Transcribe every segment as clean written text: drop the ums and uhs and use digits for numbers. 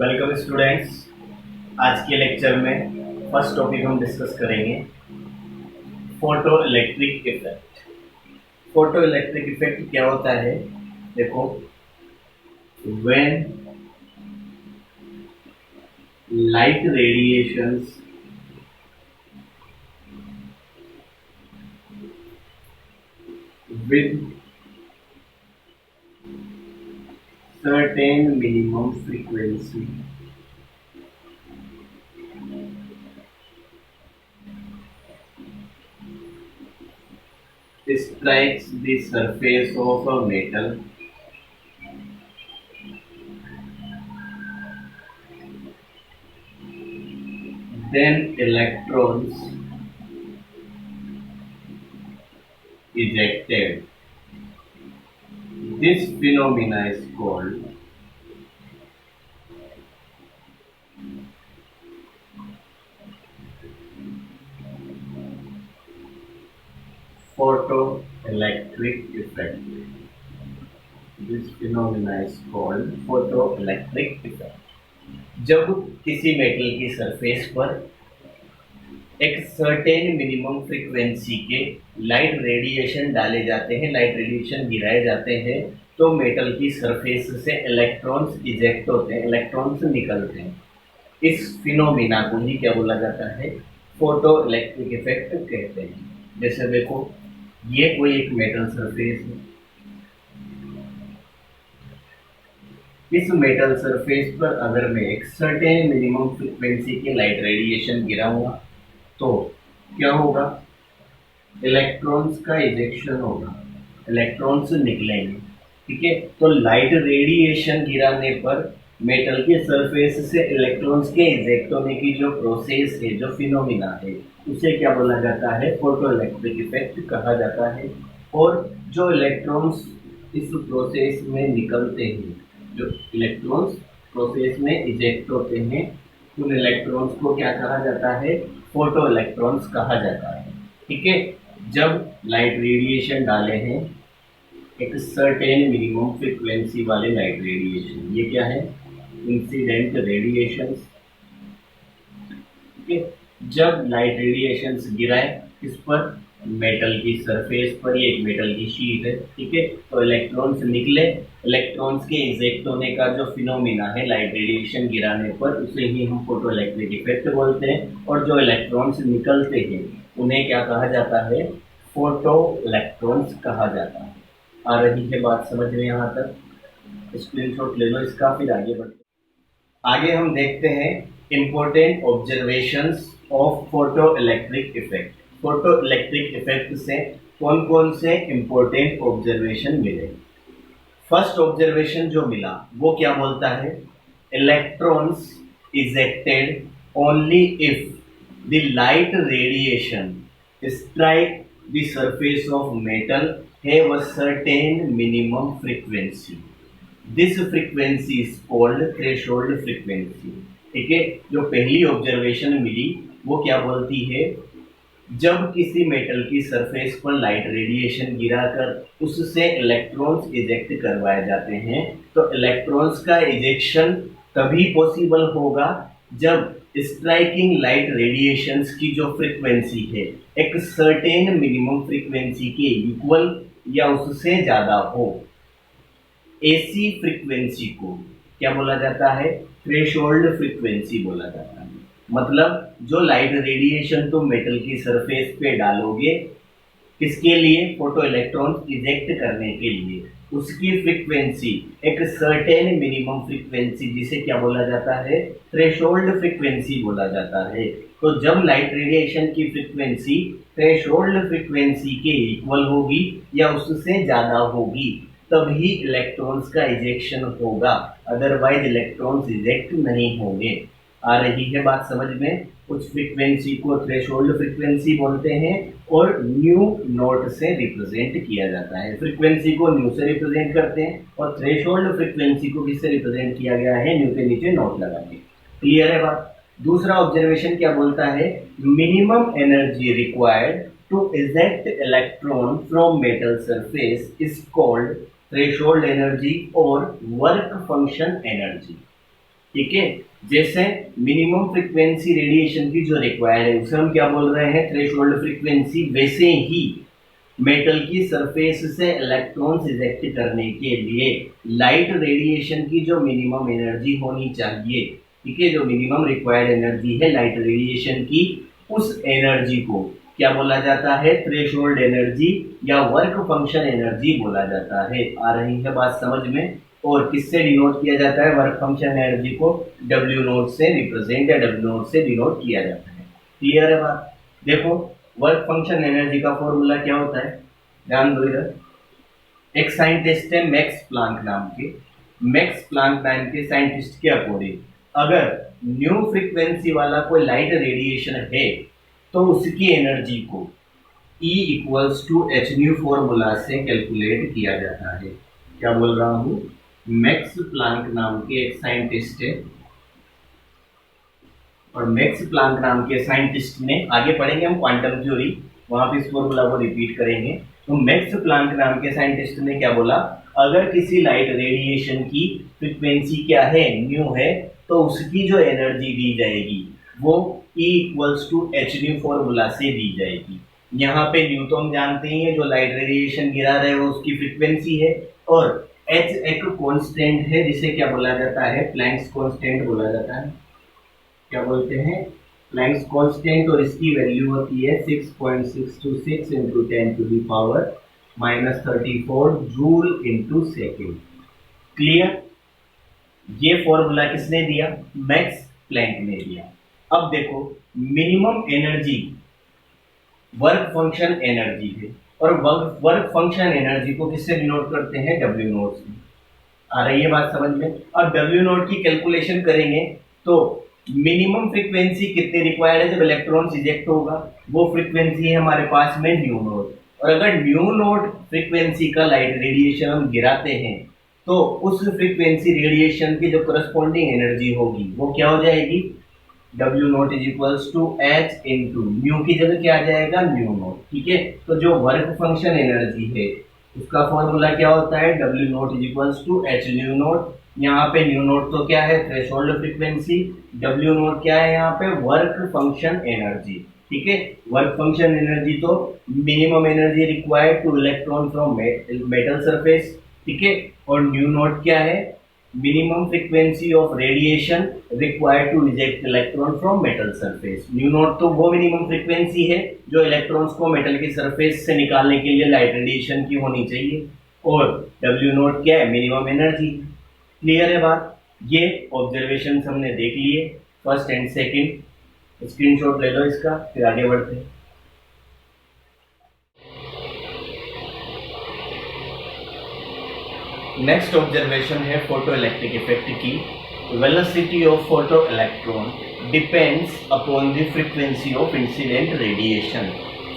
Welcome students. आज के lecture में फर्स्ट टॉपिक हम डिस्कस करेंगे photo electric effect. Photo electric effect क्या होता है? देखो, when light radiations with certain minimum frequency strikes the surface of a metal, then electrons ejected. This phenomena is called photoelectric effect. This phenomena is called photoelectric effect. जब किसी metal की surface पर एक certain minimum frequency के light radiation डाले जाते हैं, light radiation गिराए जाते हैं, तो मेटल की सरफेस से इलेक्ट्रॉन्स इजेक्ट होते हैं, इलेक्ट्रॉन्स निकलते हैं। इस फिनोमिना को ही क्या बोला जाता है? फोटो इलेक्ट्रिक इफेक्ट कहते हैं। जैसे देखो, ये कोई एक मेटल सरफेस है, इस मेटल सरफेस पर अगर मैं एक सर्टेन मिनिमम फ्रीक्वेंसी के लाइट रेडिएशन गिराऊंगा तो क्या होगा? इलेक्ट्रॉन्स का इजेक्शन होगा, इलेक्ट्रॉन्स निकलेंगे। ठीक है, तो लाइट रेडिएशन गिराने पर मेटल के सरफेस से इलेक्ट्रॉन्स के इजेक्ट होने की जो प्रोसेस है, जो फिनोमिना है, उसे क्या बोला जाता है? फोटो इलेक्ट्रिक इफेक्ट कहा जाता है। और जो इलेक्ट्रॉन्स इस प्रोसेस में निकलते हैं, जो इलेक्ट्रॉन्स प्रोसेस में इजेक्ट होते हैं, उन इलेक्ट्रॉन्स को क्या कहा जाता है? फोटो इलेक्ट्रॉन्स कहा जाता है। ठीक है, जब लाइट रेडिएशन डाले हैं, एक सर्टेन मिनिमम फ्रीक्वेंसी वाले लाइट रेडिएशन, ये क्या है? Incident radiations. ठीक है, जब लाइट रेडिएशंस गिराए इस पर, मेटल की सरफेस पर, ये एक मेटल की शीट है, ठीक है, तो इलेक्ट्रॉन्स निकले, इलेक्ट्रॉन्स के इजेक्ट होने का जो फिनोमिना है लाइट रेडिएशन गिराने पर, उसे ही हम फोटो इलेक्ट्रिक इफेक्ट बोलते हैं। और जो इलेक्ट्रॉन्स निकलते हैं उन्हें क्या कहा जाता है? फोटो इलेक्ट्रॉन्स कहा जाता है। आ रही है बात समझ में यहाँ तक? स्क्रीनशॉट ले लो इसका, फिर आगे बढ़ते। आगे हम देखते हैं important observations of photo electric effect. Photo electric effect से कौन कौन से इंपॉर्टेंट ऑब्जर्वेशन मिले? फर्स्ट ऑब्जर्वेशन जो मिला वो क्या बोलता है? Electrons ejected only if the light radiation strike the surface of metal have a certain minimum frequency. This frequency is called threshold frequency. ठीक है, जो पहली ऑब्जर्वेशन मिली वो क्या बोलती है? जब किसी मेटल की सरफेस पर लाइट रेडिएशन गिराकर उससे इलेक्ट्रॉन्स इजेक्ट करवाए जाते हैं, तो इलेक्ट्रॉन्स का इजेक्शन तभी पॉसिबल होगा जब स्ट्राइकिंग लाइट रेडिएशंस की जो फ्रीक्वेंसी है एक सर्टेन मिनिमम फ्रीक्वेंसी के इक्वल या उससे ज्यादा हो। ऐसी फ्रीक्वेंसी को क्या बोला जाता है? थ्रेशोल्ड फ्रीक्वेंसी बोला जाता है। मतलब जो लाइट रेडिएशन तुम मेटल की सरफेस पे डालोगे, किसके लिए? फोटो इलेक्ट्रॉन इजेक्ट करने के लिए, उसकी फ्रीक्वेंसी एक सर्टेन मिनिमम फ्रीक्वेंसी, जिसे क्या बोला जाता है? थ्रेशोल्ड फ्रीक्वेंसी बोला जाता है। तो जब लाइट रेडिएशन की फ्रीक्वेंसी थ्रेशोल्ड फ्रीक्वेंसी के इक्वल होगी या उससे ज्यादा होगी, तभी इलेक्ट्रॉन्स का इजेक्शन होगा, अदरवाइज इलेक्ट्रॉन्स इजेक्ट नहीं होंगे। आ रही है बात समझ में? उस फ्रीक्वेंसी को थ्रेशोल्ड फ्रीक्वेंसी बोलते हैं और न्यू नोट से रिप्रेजेंट किया जाता है। फ्रीक्वेंसी को न्यू से रिप्रेजेंट करते हैं और थ्रेशोल्ड फ्रीक्वेंसी को किससे रिप्रेजेंट किया गया है? न्यू के नीचे नोट लगाएंगे। क्लियर है बात? दूसरा ऑब्जर्वेशन क्या बोलता है? Minimum energy required to eject electron from metal surface is called threshold energy और वर्क फंक्शन एनर्जी। ठीक है। जैसे मिनिमम फ्रीक्वेंसी रेडिएशन की जो रिक्वायर्ड है उसे हम क्या बोल रहे हैं, थ्रेशोल्ड फ्रीक्वेंसी। वैसे ही मेटल की सरफेस से इलेक्ट्रॉन्स इजेक्ट करने के लिए लाइट रेडिएशन की जो मिनिमम एनर्जी होनी चाहिए, ठीक है, जो मिनिमम रिक्वायर्ड एनर्जी है लाइट रेडिएशन की, उस एनर्जी को क्या बोला जाता है, थ्रेशोल्ड एनर्जी या वर्क फंक्शन एनर्जी बोला जाता है। आ रही है बात समझ में? और किससे डिनोट किया जाता है वर्क फंक्शन एनर्जी को? डब्ल्यू नोट से रिप्रेजेंट या डब्ल्यू नोट से डिनोट किया जाता है। क्लियर है बात? देखो वर्क फंक्शन एनर्जी का फॉर्मूला क्या होता है, ध्यान दो इधर। एक साइंटिस्ट है मैक्स प्लांक नाम के, मैक्स प्लांक नाम के साइंटिस्ट के अकॉर्डिंग अगर न्यू फ्रीक्वेंसी वाला कोई लाइट रेडिएशन है तो उसकी एनर्जी को E equals to h nu formula से कैलकुलेट किया जाता है। क्या बोल रहा हूं, मैक्स प्लांक नाम के एक साइंटिस्ट है और मैक्स प्लांक नाम के साइंटिस्ट ने, आगे पढ़ेंगे हम क्वांटम थ्योरी, वहां पे इस फॉर्मूला को रिपीट करेंगे। तो मैक्स प्लांक नाम के साइंटिस्ट ने क्या बोला, अगर किसी लाइट रेडिएशन की फ्रीक्वेंसी क्या है, न्यू है, तो उसकी जो एनर्जी दी जाएगी वो E equals to h nu formula से दी जाएगी। यहाँ पे न्यू तो हम जानते ही है, जो लाइट रेडिएशन गिरा रहे हो उसकी फ्रीक्वेंसी है, और H एक कांस्टेंट है जिसे क्या बोला जाता है, प्लैंक्स कांस्टेंट बोला जाता है। क्या बोलते हैं, प्लैंक्स कांस्टेंट, और इसकी वैल्यू होती है 6.626 into 10 to the power -34 joule into second. Clear? ये फॉर्मूला किसने दिया, मैक्स प्लैंक ने दिया। अब देखो minimum energy work function energy है, और वर्क फंक्शन एनर्जी को किससे डिनोट करते हैं, डब्ल्यू नोट से। आ रही है बात समझ में? अब डब्ल्यू नोट की कैलकुलेशन करेंगे तो मिनिमम फ्रीक्वेंसी कितनी रिक्वायर्ड है जब इलेक्ट्रॉन इजेक्ट होगा, वो फ्रीक्वेंसी है हमारे पास में न्यू नोट। और अगर न्यू नोट फ्रीक्वेंसी का लाइट रेडिएशन हम गिराते हैं तो उस फ्रीक्वेंसी रेडिएशन की जो करस्पॉन्डिंग एनर्जी होगी वो क्या हो जाएगी, W naught is equals to h into nu की जगह क्या आ जाएगा, न्यू नोट। ठीक है, तो जो वर्क फंक्शन एनर्जी है उसका फॉर्मूला क्या होता है, W naught is equals to h nu naught. यहाँ पे न्यू नोट तो क्या है, थ्रेशोल्ड फ्रीक्वेंसी, डब्ल्यू नोट क्या है यहाँ पे, वर्क फंक्शन एनर्जी। ठीक है, वर्क फंक्शन एनर्जी तो minimum energy required to electron from metal surface. ठीक है, और न्यू नोट क्या है, minimum frequency of radiation required to eject electron from metal surface. Nu naught तो वो मिनिमम फ्रीक्वेंसी है जो इलेक्ट्रॉन्स को मेटल की सरफेस से निकालने के लिए लाइट रेडिएशन की होनी चाहिए, और डब्ल्यू नोट क्या है, मिनिमम एनर्जी। क्लियर है बात? ये ऑब्जर्वेशन हमने देख लिए फर्स्ट एंड सेकंड, स्क्रीनशॉट ले लो इसका, फिर आगे बढ़ते हैं। नेक्स्ट ऑब्जर्वेशन है फोटो इलेक्ट्रिक इफेक्ट की। Velocity of photo electron depends upon the frequency of incident radiation.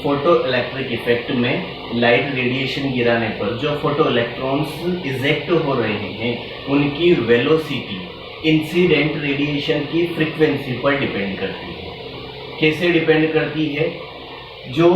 Photo electric effect में लाइट रेडिएशन गिराने पर जो फोटो इलेक्ट्रॉन्स इजेक्ट हो रहे हैं उनकी वेलोसिटी इंसिडेंट रेडिएशन की फ्रीक्वेंसी पर डिपेंड करती है। कैसे डिपेंड करती है, जो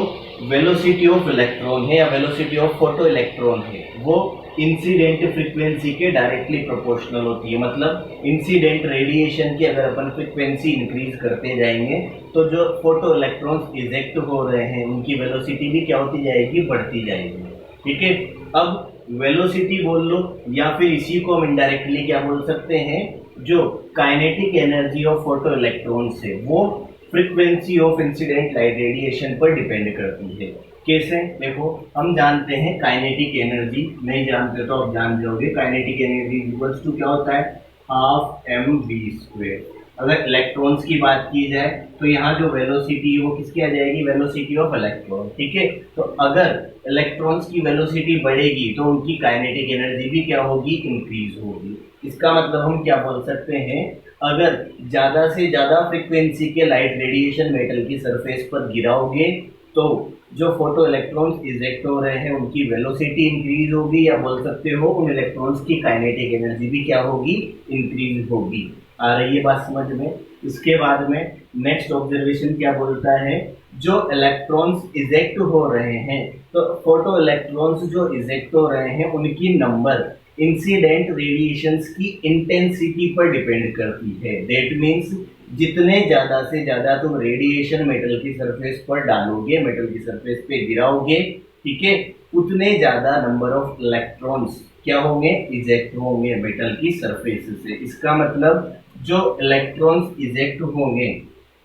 वेलोसिटी ऑफ इलेक्ट्रॉन है या वेलोसिटी ऑफ फोटो इलेक्ट्रॉन है वो इंसिडेंट फ्रीक्वेंसी के डायरेक्टली प्रोपोर्शनल होती है। मतलब इंसिडेंट रेडिएशन की अगर अपन फ्रीक्वेंसी इंक्रीज करते जाएंगे तो जो फोटो इलेक्ट्रॉन्स इजेक्ट हो रहे हैं उनकी वेलोसिटी भी क्या होती जाएगी, बढ़ती जाएगी। ठीक है, अब वेलोसिटी बोल लो या फिर इसी को हम इनडायरेक्टली क्या बोल सकते हैं, जो kinetic energy of photo electrons है वो frequency of incident light radiation पर डिपेंड करती है। कैसे, देखो हम जानते हैं काइनेटिक एनर्जी, नहीं जानते तो आप जान जाओगे, काइनेटिक एनर्जी इक्वल्स टू क्या होता है, हाफ mv²। अगर इलेक्ट्रॉन्स की बात की जाए तो यहाँ जो वेलोसिटी है वो किसकी आ जाएगी, वेलोसिटी ऑफ इलेक्ट्रॉन। ठीक है, तो अगर इलेक्ट्रॉन्स की वेलोसिटी बढ़ेगी तो उनकी काइनेटिक एनर्जी भी क्या होगी, इंक्रीज होगी। इसका मतलब हम क्या बोल सकते हैं, अगर ज्यादा से ज्यादा फ्रीक्वेंसी के लाइट रेडिएशन मेटल की सरफेस पर गिराओगे तो जो फोटो इलेक्ट्रॉन्स इजेक्ट हो रहे हैं उनकी वेलोसिटी इंक्रीज होगी, या बोल सकते हो उन इलेक्ट्रॉन्स की काइनेटिक एनर्जी भी क्या होगी, इंक्रीज होगी। आ रही है बात समझ में? इसके बाद में नेक्स्ट ऑब्जर्वेशन क्या बोलता है, जो इलेक्ट्रॉन्स इजेक्ट हो रहे हैं तो फोटो इलेक्ट्रॉन्स जो इजेक्ट हो रहे हैं उनकी नंबर इंसिडेंट रेडिएशंस की इंटेंसिटी पर डिपेंड करती है। दैट मीन्स जितने ज्यादा से ज्यादा तुम रेडिएशन मेटल की सरफेस पर डालोगे, मेटल की सरफेस पे गिराओगे, ठीक है, उतने ज्यादा नंबर ऑफ इलेक्ट्रॉन्स क्या होंगे, इजेक्ट होंगे मेटल की सरफेस से। इसका मतलब जो इलेक्ट्रॉन्स इजेक्ट होंगे,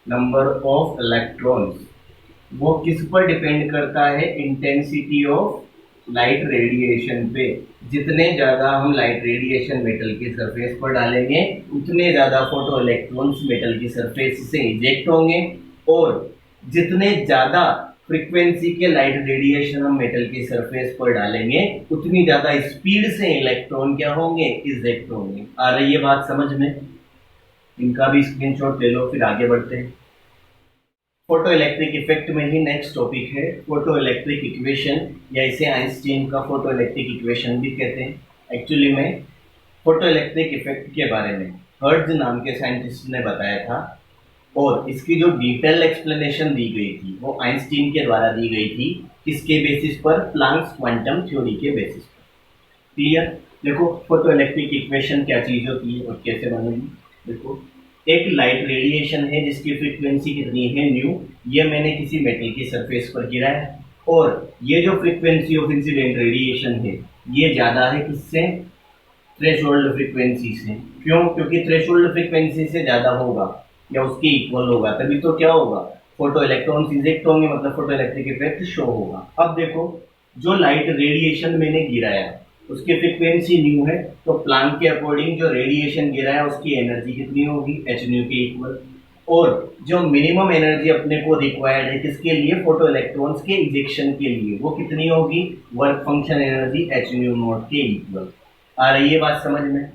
नंबर ऑफ इलेक्ट्रॉन्स, वो किस पर डिपेंड करता है, इंटेंसिटी ऑफ लाइट रेडिएशन पे। जितने ज्यादा हम लाइट रेडिएशन मेटल की सरफेस पर डालेंगे, उतने ज्यादा फोटो इलेक्ट्रॉन्स मेटल की सरफेस से इजेक्ट होंगे, और जितने ज्यादा फ्रीक्वेंसी के लाइट रेडिएशन हम मेटल की सरफेस पर डालेंगे, उतनी ज्यादा स्पीड से इलेक्ट्रॉन क्या होंगे, इजेक्ट होंगे। आ रही है बात समझ में? इनका भी स्क्रीनशॉट ले लो, फिर आगे बढ़ते हैं। फोटो इलेक्ट्रिक इफेक्ट में ही नेक्स्ट टॉपिक है फोटो इलेक्ट्रिक इक्वेशन, या इसे आइंस्टीन का फोटो इलेक्ट्रिक इक्वेशन भी कहते हैं। एक्चुअली में फोटो इलेक्ट्रिक इफेक्ट के बारे में हर्ट्ज नाम के साइंटिस्ट ने बताया था, और इसकी जो डिटेल एक्सप्लेनेशन दी गई थी वो आइंस्टीन के द्वारा दी गई थी। किसके बेसिस पर, प्लांक्स क्वांटम थ्योरी के बेसिस पर। क्लियर? देखो फोटो इलेक्ट्रिक इक्वेशन क्या चीज होती है और कैसे बनेगी। देखो एक लाइट रेडिएशन है जिसकी फ्रीक्वेंसी कितनी है, न्यू। ये मैंने किसी मेटल की सरफेस पर गिराया, और ये जो फ्रीक्वेंसी ऑफ इंसिडेंट रेडिएशन है ये ज्यादा है किससे, थ्रेशोल्ड फ्रीक्वेंसी से। क्यों? क्योंकि थ्रेशोल्ड फ्रीक्वेंसी से ज्यादा होगा या उसके इक्वल होगा, तभी तो क्या होगा, फोटो इलेक्ट्रॉन्स इंजेक्ट होंगे, मतलब फोटो इलेक्ट्रिक इफेक्ट शो होगा। अब देखो जो लाइट रेडिएशन मैंने गिराया उसकी फ्रीक्वेंसी न्यू है, तो प्लांक के अकॉर्डिंग जो रेडिएशन गिरा है उसकी एनर्जी कितनी होगी, एच न्यू के इक्वल। और जो मिनिमम एनर्जी अपने को रिक्वायर्ड है किसके लिए, फोटो इलेक्ट्रॉन्स के इंजेक्शन के लिए, वो कितनी होगी, work function energy H nu not के इक्वल। आ रही है बात समझ में?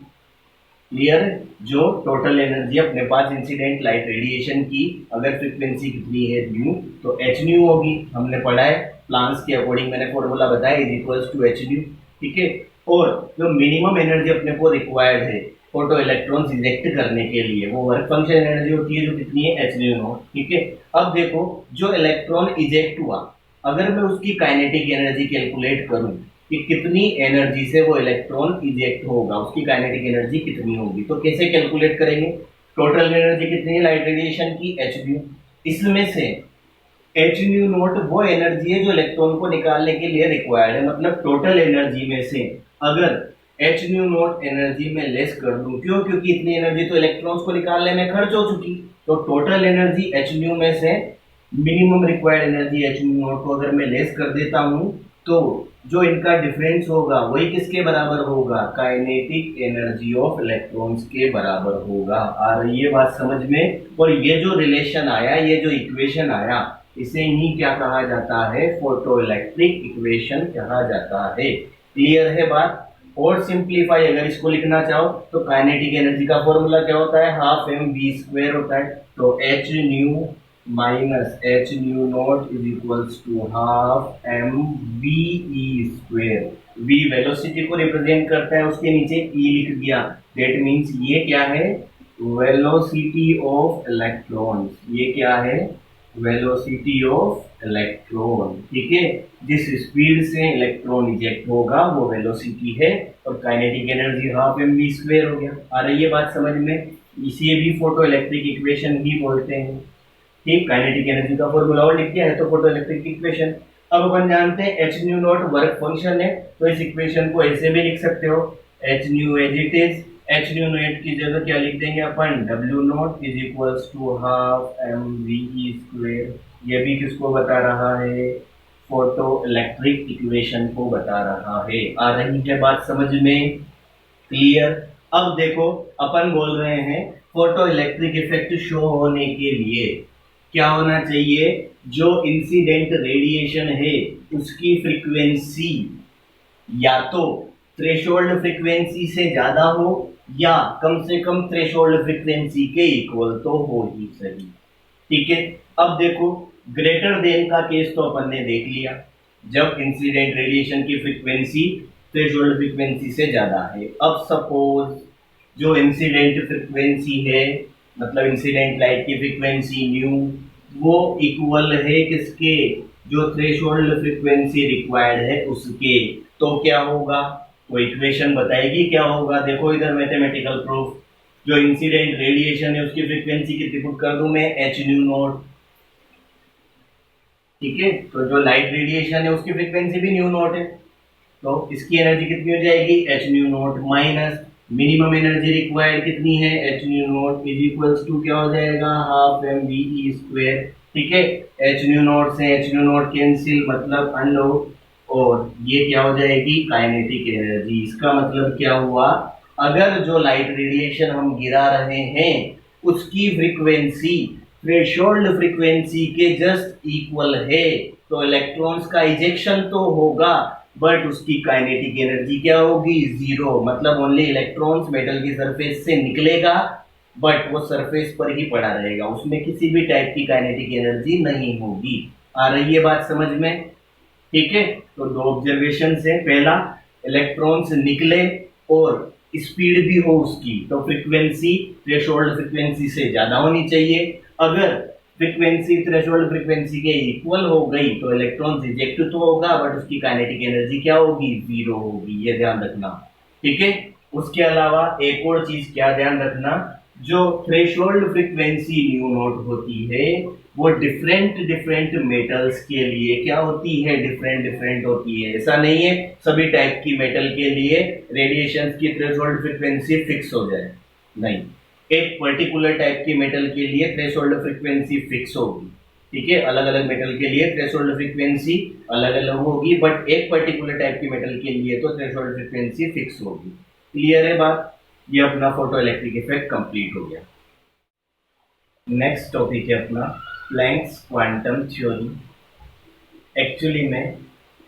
क्लियर? जो टोटल एनर्जी अपने पास इंसिडेंट लाइट रेडिएशन की अगर फ्रीक्वेंसी कितनी है, न्यू, तो एच न्यू होगी। हमने पढ़ा है प्लांक्स के अकॉर्डिंग, मैंने फॉर्मूला बताया, is equals to h nu, ठीक है। और जो मिनिमम एनर्जी अपने को रिक्वायर्ड है फोटो इलेक्ट्रॉन्स इंजेक्ट करने के लिए, वो वर्क फंक्शन एनर्जी होती है जो कितनी है, एच न्यू नॉट, ठीक है। अब देखो जो इलेक्ट्रॉन इजेक्ट हुआ, अगर मैं उसकी काइनेटिक एनर्जी कैलकुलेट करूं कि कितनी एनर्जी से वो इलेक्ट्रॉन इजेक्ट होगा, उसकी काइनेटिक एनर्जी कितनी होगी, तो कैसे कैलकुलेट करेंगे, टोटल एनर्जी कितनी है लाइट रेडिएशन की, एच न्यू। इसमें से एच न्यू नॉट वो एनर्जी है जो इलेक्ट्रॉन को निकालने के लिए रिक्वायर्ड है, मतलब टोटल एनर्जी में से अगर एच न्यू नॉट एनर्जी में लेस कर दूं, क्यों, क्योंकि इतनी एनर्जी तो इलेक्ट्रॉन्स को निकालने में खर्च हो चुकी, तो टोटल एनर्जी एच न्यू में से minimum required energy H nu not को अगर मैं लेस कर देता हूं, तो जो इनका डिफरेंस होगा वही किसके बराबर होगा, काइनेटिक एनर्जी ऑफ इलेक्ट्रॉन्स के बराबर होगा। आ रही है बात समझ में? और ये जो रिलेशन आया, ये जो इक्वेशन आया, इसे ही क्या कहा जाता है, फोटो इलेक्ट्रिक इक्वेशन कहा जाता है। क्लियर है बात? और सिंप्लीफाई अगर इसको लिखना चाहो तो काइनेटिक एनर्जी का फॉर्मूला क्या होता है, हाफ एम वी स्क्वायर होता है, तो h nu minus h nu naught is equals to half M V E square. V velocity को रिप्रेजेंट करता है, उसके नीचे ई लिख दिया, दैट मीन्स ये क्या है, वेलोसिटी ऑफ इलेक्ट्रॉन्स। ये क्या है, वेलोसिटी ऑफ इलेक्ट्रॉन, ठीक है। जिस स्पीड से इलेक्ट्रॉन इजेक्ट होगा वो वेलोसिटी है, और kinetic energy half M v square हो गया। आ रही है बात समझ में? इसे भी फोटो इलेक्ट्रिक इक्वेशन ही बोलते हैं, ठीक। काइनेटिक एनर्जी का फॉर्मूला और लिख दिया है तो फोटो इलेक्ट्रिक इक्वेशन। अब अपन जानते हैं H nu not work function है, तो इस इक्वेशन को ऐसे भी लिख सकते हो, H nu as it is, H nu naught की जगह क्या लिख देंगे अपन, W naught is equals to half M V E square. ये भी किसको बता रहा है, फोटो इलेक्ट्रिक इक्वेशन को बता रहा है। आ रही है बात समझ में? क्लियर? अब देखो अपन बोल रहे हैं फोटो इलेक्ट्रिक इफेक्ट शो होने के लिए क्या होना चाहिए, जो इंसिडेंट रेडिएशन है उसकी फ्रीक्वेंसी या तो थ्रेशोल्ड फ्रीक्वेंसी से ज्यादा हो या कम से कम थ्रेशोल्ड फ्रीक्वेंसी के इक्वल तो हो ही सही, ठीक है। अब देखो ग्रेटर देन का केस तो अपन ने देख लिया, जब इंसिडेंट रेडिएशन की फ्रीक्वेंसी थ्रेशोल्ड फ्रीक्वेंसी से ज्यादा है। अब सपोज जो इंसिडेंट फ्रीक्वेंसी है, मतलब इंसिडेंट लाइट की फ्रीक्वेंसी न्यू, वो इक्वल है किसके, जो थ्रेशोल्ड फ्रीक्वेंसी रिक्वायर्ड है उसके, तो क्या होगा, वो इक्वेशन बताएगी क्या होगा। देखो इधर मैथमेटिकल प्रूफ, जो इंसिडेंट रेडिएशन है उसकी फ्रीक्वेंसी कितनी पुट कर दूं मैं, एच न्यू नॉट। ठीक है, तो जो लाइट रेडिएशन है उसकी फ्रीक्वेंसी भी न्यू नॉट है, तो इसकी एनर्जी कितनी हो जाएगी, h nu naught minus minimum energy required कितनी है, h nu naught is equals to क्या हो जाएगा, half M V E square. ठीक है, एच न्यू नॉट से एच न्यू नॉट कैंसिल, मतलब अनलोड, और ये क्या हो जाएगी, काइनेटिक एनर्जी। इसका मतलब क्या हुआ, अगर जो लाइट रेडिएशन हम गिरा रहे हैं उसकी फ्रीक्वेंसी थ्रेशोल्ड फ्रीक्वेंसी के जस्ट इक्वल है, तो इलेक्ट्रॉन्स का इजेक्शन तो होगा बट उसकी काइनेटिक एनर्जी क्या होगी, जीरो। मतलब ओनली इलेक्ट्रॉन्स मेटल की सरफेस से निकलेगा बट वो सरफेस पर ही पड़ा रहेगा, उसमें किसी भी टाइप की काइनेटिक एनर्जी नहीं होगी। आ रही है बात समझ में? ठीक है, तो दो ऑब्जर्वेशन है। पहला, इलेक्ट्रॉन्स निकले और स्पीड भी हो उसकी, तो फ्रीक्वेंसी थ्रेशोल्ड फ्रीक्वेंसी से ज्यादा होनी चाहिए। अगर फ्रीक्वेंसी थ्रेशोल्ड फ्रीक्वेंसी के इक्वल हो गई तो इलेक्ट्रॉन रिजेक्ट तो होगा बट उसकी काइनेटिक एनर्जी क्या होगी, जीरो होगी, ये ध्यान रखना। ठीक है, उसके अलावा एक और चीज क्या ध्यान रखना, जो थ्रेशोल्ड फ्रीक्वेंसी न्यू नॉट होती है वो डिफरेंट डिफरेंट मेटल्स के लिए क्या होती है, डिफरेंट डिफरेंट होती है। ऐसा नहीं है सभी टाइप की मेटल के लिए रेडिएशन की थ्रेशोल्ड फ्रीक्वेंसी फिक्स हो जाए, नहीं, एक पर्टिकुलर टाइप की मेटल के लिए थ्रेशोल्ड फ्रीक्वेंसी फिक्स होगी। ठीक है, अलग अलग मेटल के लिए थ्रेशोल्ड फ्रीक्वेंसी अलग अलग होगी बट एक पर्टिकुलर टाइप की मेटल के लिए तो थ्रेशोल्ड फ्रीक्वेंसी फिक्स होगी। क्लियर है बात? ये अपना फोटो इलेक्ट्रिक इफेक्ट कंप्लीट हो गया। नेक्स्ट टॉपिक है अपना प्लैंक्स क्वांटम थ्योरी। एक्चुअली में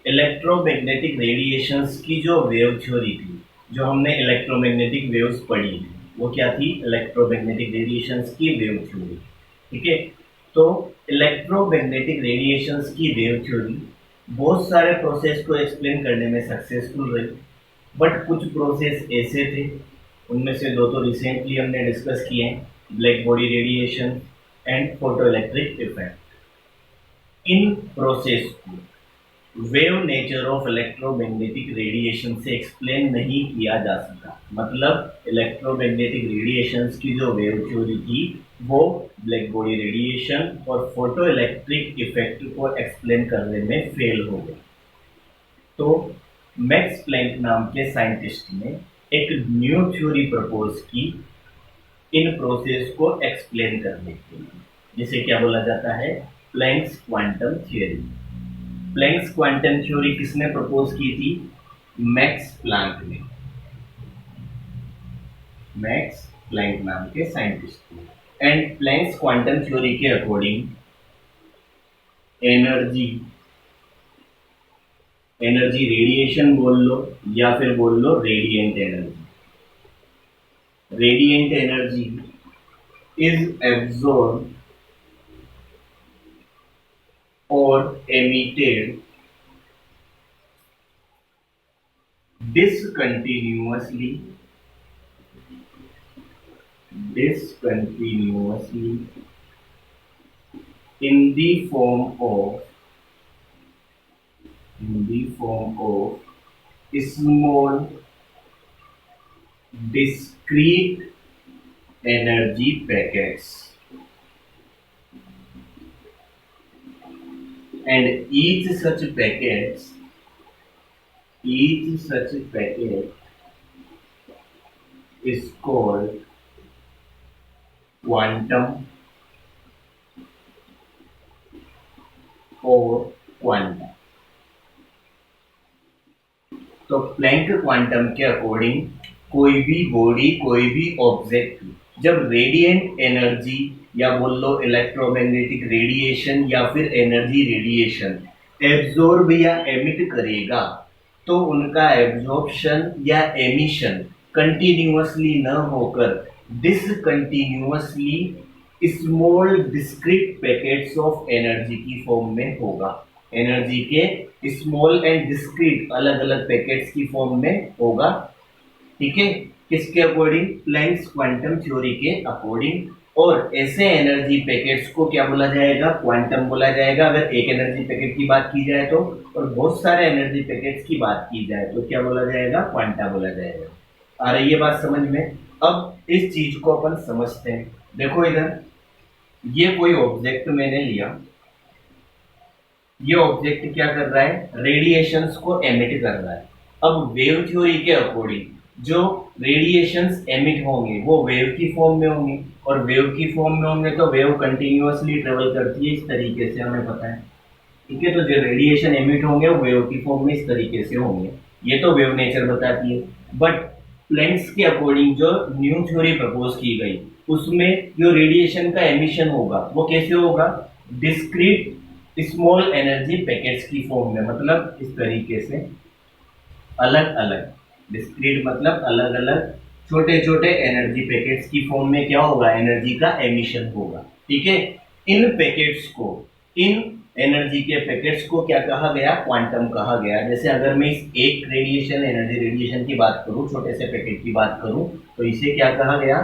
इलेक्ट्रोमैग्नेटिक रेडिएशंस की जो वेव थ्योरी थी, जो हमने इलेक्ट्रोमैग्नेटिक वेव्स पढ़ी है, वो क्या थी, इलेक्ट्रोमैग्नेटिक रेडिएशंस की वेव थ्योरी। ठीक है, तो इलेक्ट्रोमैग्नेटिक रेडिएशंस की वेव थ्योरी बहुत सारे प्रोसेस को एक्सप्लेन करने में सक्सेसफुल रही, बट कुछ प्रोसेस ऐसे थे, उनमें से दो तो रिसेंटली हमने डिस्कस किए हैं, black body radiation and photoelectric effect. In process को wave nature of electromagnetic radiation से एक्सप्लेन नहीं किया जा सका। मतलब इलेक्ट्रोमैग्नेटिक रेडिएशंस की जो वेव थ्योरी थी वो ब्लैक बॉडी रेडिएशन और फोटो इलेक्ट्रिक इफेक्ट को एक्सप्लेन करने में फेल हो गई। तो मैक्स प्लैंक नाम के साइंटिस्ट ने एक न्यू थ्योरी प्रपोज की इन प्रोसेस को एक्सप्लेन करने के लिए, जिसे क्या बोला जाता है, Planck's quantum theory. Planck's quantum theory किसने प्रपोज की थी, मैक्स प्लैंक ने, मैक्स प्लैंक नाम के साइंटिस्ट ने। एंड प्लैंक्स क्वांटम थ्योरी के अकॉर्डिंग एनर्जी रेडिएशन बोल लो या फिर बोल लो radiant energy, radiant energy is absorb or emitted discontinuously in the form of small discrete energy packets, and each such packet is called quantum or quanta। तो Planck quantum के according कोई भी बॉडी, कोई भी ऑब्जेक्ट जब radiant energy या बोल लो electromagnetic radiation या फिर एनर्जी रेडिएशन एब्जॉर्ब या एमिट करेगा, तो उनका एब्जॉर्प्शन या एमिशन कंटिन्यूअसली न होकर discontinuously small discrete packets of energy की फॉर्म में होगा। एनर्जी के स्मॉल एंड डिस्क्रीट अलग अलग पैकेट्स की फॉर्म में होगा। ठीक है, किसके अकॉर्डिंग, प्लैंक्स क्वांटम थ्योरी के अकॉर्डिंग। और ऐसे एनर्जी पैकेट्स को क्या बोला जाएगा, क्वांटम बोला जाएगा अगर एक एनर्जी पैकेट की बात की जाए तो, और बहुत सारे एनर्जी पैकेट्स की बात की जाए तो क्या बोला जाएगा, क्वांटा बोला जाएगा। आ रही है बात समझ में। अब इस चीज को अपन समझते हैं। देखो इधर ये कोई ऑब्जेक्ट मैंने लिया, ये ऑब्जेक्ट क्या कर रहा है, रेडिएशंस को एमिट कर रहा है। अब वेव थ्योरी के अकॉर्डिंग जो रेडिएशंस एमिट होंगे वो वेव की फॉर्म में होंगे, और वेव की फॉर्म में होंगे तो वेव कंटिन्यूअसली ट्रेवल करती है इस तरीके से, हमें पता है। ठीक है, तो जो रेडिएशन एमिट होंगे वो वेव की फॉर्म में इस तरीके से होंगे, ये तो वेव नेचर बताती है। बट प्लैंक्स के अकॉर्डिंग जो न्यू थ्योरी प्रपोज की गई उसमें जो रेडिएशन का एमिशन होगा वो कैसे होगा, डिस्क्रीट स्मॉल एनर्जी पैकेट्स की फॉर्म में, मतलब इस तरीके से अलग अलग, डिस्क्रीट मतलब अलग अलग छोटे छोटे एनर्जी पैकेट्स की फॉर्म में क्या होगा, एनर्जी का एमिशन होगा। ठीक है, इन पैकेट्स को, इन एनर्जी के पैकेट्स को क्या कहा गया, क्वांटम कहा गया। जैसे अगर मैं इस एक रेडिएशन, एनर्जी रेडिएशन की बात करूं, छोटे से पैकेट की बात करूं, तो इसे क्या कहा गया,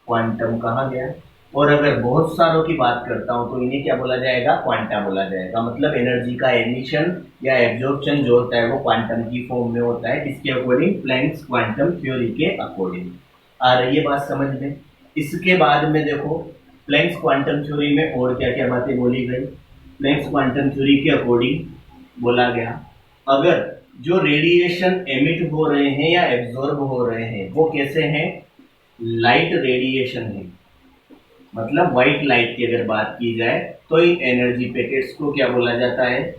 क्वांटम कहा गया। और अगर बहुत सारों की बात करता हूं तो इन्हें क्या बोला जाएगा, क्वांटा बोला जाएगा। मतलब एनर्जी का एमिशन या एब्जॉर्प्शन जो होता है वो क्वांटम की फॉर्म में होता है, इसके अकॉर्डिंग, प्लैंक्स क्वांटम थ्योरी के अकॉर्डिंग। आ रही है बात समझ में। इसके बाद में देखो प्लैंक्स क्वांटम थ्योरी में और क्या क्या बातें बोली गई। प्लैंक्स क्वांटम थ्योरी के अकॉर्डिंग बोला गया अगर जो रेडिएशन एमिट हो रहे हैं या एब्जॉर्ब हो रहे हैं वो कैसे हैं, लाइट रेडिएशन है, मतलब व्हाइट लाइट की अगर बात की जाए तो इन एनर्जी पैकेट्स को क्या बोला जाता है,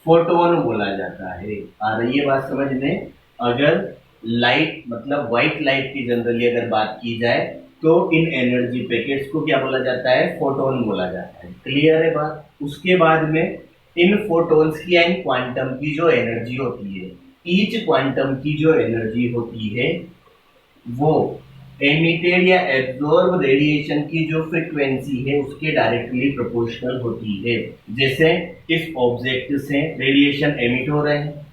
फोटोन बोला जाता है। आ रही है बात समझ में। अगर लाइट मतलब व्हाइट लाइट की जनरली अगर बात की जाए तो इन एनर्जी पैकेट्स को क्या बोला जाता है, फोटोन बोला जाता है। क्लियर है बात। उसके बाद में इन फोटोन्स की या इन क्वांटम की जो एनर्जी होती है, ईच क्वांटम की जो एनर्जी होती है वो एमिटेड या एब्जॉर्ब रेडिएशन की जो फ्रीक्वेंसी है उसके डायरेक्टली प्रोपोर्शनल होती है। जैसे इस ऑब्जेक्ट से रेडिएशन एमिट हो रहे हैं,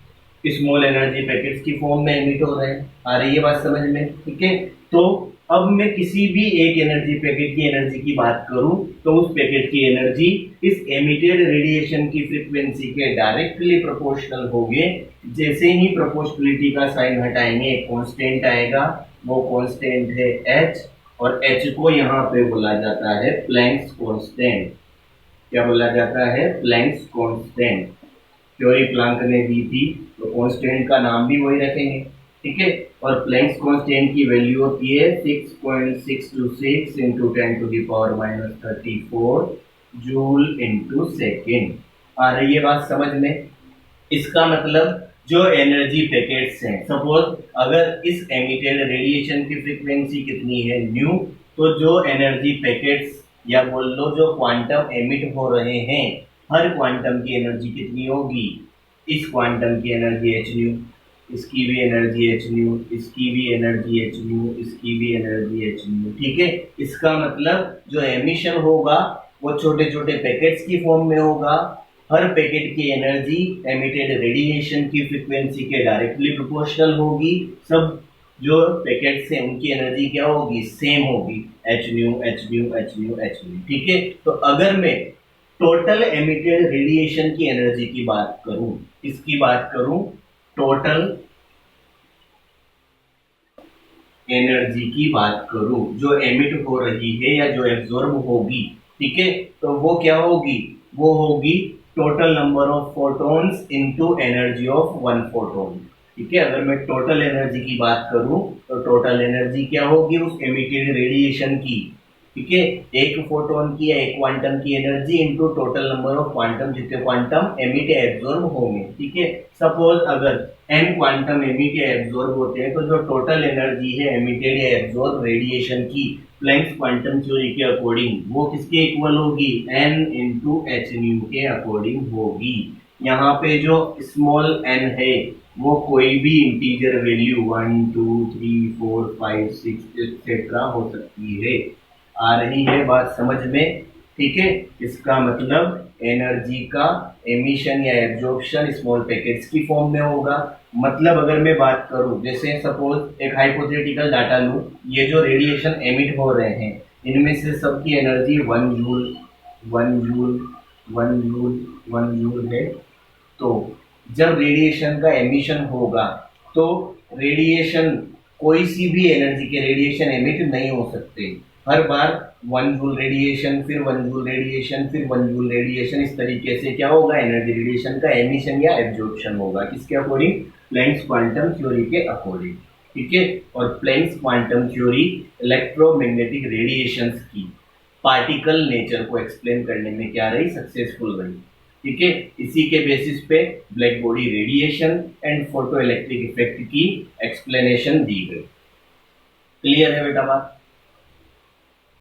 स्मॉल एनर्जी पैकेट्स की फॉर्म में एमिट हो रहे हैं। आ रही है बात समझ में। ठीक है, तो अब मैं किसी भी एक एनर्जी पैकेट की एनर्जी की बात करूं तो उस पैकेट की एनर्जी इस एमिटेड रेडिएशन की फ्रीक्वेंसी के डायरेक्टली प्रोपोर्शनल होगी। जैसे ही प्रोपोर्शनलिटी का साइन हटाएंगे एक कांस्टेंट आएगा, वो कांस्टेंट है h, और h को यहाँ पे बोला जाता है प्लैंक्स कांस्टेंट। क्या बोला जाता है, प्लैंक्स कांस्टेंट। थ्योरी प्लैंक ने दी थी तो कांस्टेंट का नाम भी वही रखेंगे। ठीक है, और प्लैंक्स कांस्टेंट की वैल्यू होती है 6.626 इंटू 10⁻34 जूल इंटू सेकेंड। आ रही है बात समझ में। इसका मतलब जो एनर्जी पैकेट्स हैं, सपोज अगर इस एमिटेड रेडिएशन की फ्रीक्वेंसी कितनी है, न्यू, तो जो एनर्जी पैकेट्स या बोल लो जो क्वांटम एमिट हो रहे हैं, हर क्वांटम की एनर्जी कितनी होगी, इस क्वांटम की एनर्जी एच न्यू, इसकी भी एनर्जी एच न्यू, इसकी भी एनर्जी एच न्यू, इसकी भी एनर्जी एच न्यू। ठीक है, इसका मतलब जो एमिशन होगा वो छोटे छोटे पैकेट्स की फॉर्म में होगा। हर पैकेट की एनर्जी एमिटेड रेडिएशन की फ्रीक्वेंसी के डायरेक्टली प्रोपोर्शनल होगी। सब जो पैकेट्स हैं उनकी एनर्जी क्या होगी, सेम होगी, H new H new H new H nu. ठीक है, तो अगर मैं टोटल एमिटेड रेडिएशन की एनर्जी की बात करूं, इसकी बात करूं, टोटल एनर्जी की बात करूं जो एमिट हो रही है या जो एब्जॉर्ब होगी, ठीक है, तो वो क्या होगी, वो होगी total number of photons into energy of one photon. ठीक है, अगर मैं टोटल एनर्जी की बात करूं तो टोटल एनर्जी क्या होगी उस एमिटेड रेडिएशन की। ठीक है, एक फोटोन की या एक क्वांटम की energy into total number of quantum, जितने क्वांटम एमिट या एब्जॉर्ब होंगे। ठीक है, सपोज अगर n क्वांटम एमिट या एब्जॉर्ब होते हैं तो जो टोटल एनर्जी है एमिटेड या एब्जॉर्ब रेडिएशन की प्लैंक्स क्वांटम थ्योरी के अकॉर्डिंग वो किसके इक्वल होगी, n इंटू एच न्यू के अकॉर्डिंग होगी। यहाँ पे जो स्मॉल n है वो कोई भी इंटीजर वैल्यू 1 2 3 4 5 6 एक्सेट्रा हो सकती है। आ रही है बात समझ में। ठीक है, इसका मतलब एनर्जी का एमिशन या एब्जॉर्प्शन स्मॉल पैकेट्स की फॉर्म में होगा। मतलब अगर मैं बात करूं, जैसे सपोज एक हाइपोथेटिकल डाटा लूं, ये जो रेडिएशन एमिट हो रहे हैं इनमें से सबकी energy 1 joule 1 joule 1 joule 1 joule है। तो जब रेडिएशन का एमिशन होगा तो रेडिएशन, कोई सी भी एनर्जी के रेडिएशन एमिट नहीं हो सकते। हर बार 1 जूल रेडिएशन, फिर 1 जूल रेडिएशन, फिर 1 जूल रेडिएशन, इस तरीके से क्या होगा, एनर्जी रेडिएशन का एमिशन या एब्जॉर्प्शन होगा। किसके अकॉर्डिंग? प्लैंक्स क्वांटम थ्योरी के अकॉर्डिंग। ठीक है। और Planck's quantum theory electromagnetic radiations की पार्टिकल नेचर को एक्सप्लेन करने में क्या रही, सक्सेसफुल रही। ठीक है। इसी के बेसिस पे black body radiation and photoelectric effect की एक्सप्लेनेशन दी गई। क्लियर है बेटा बात?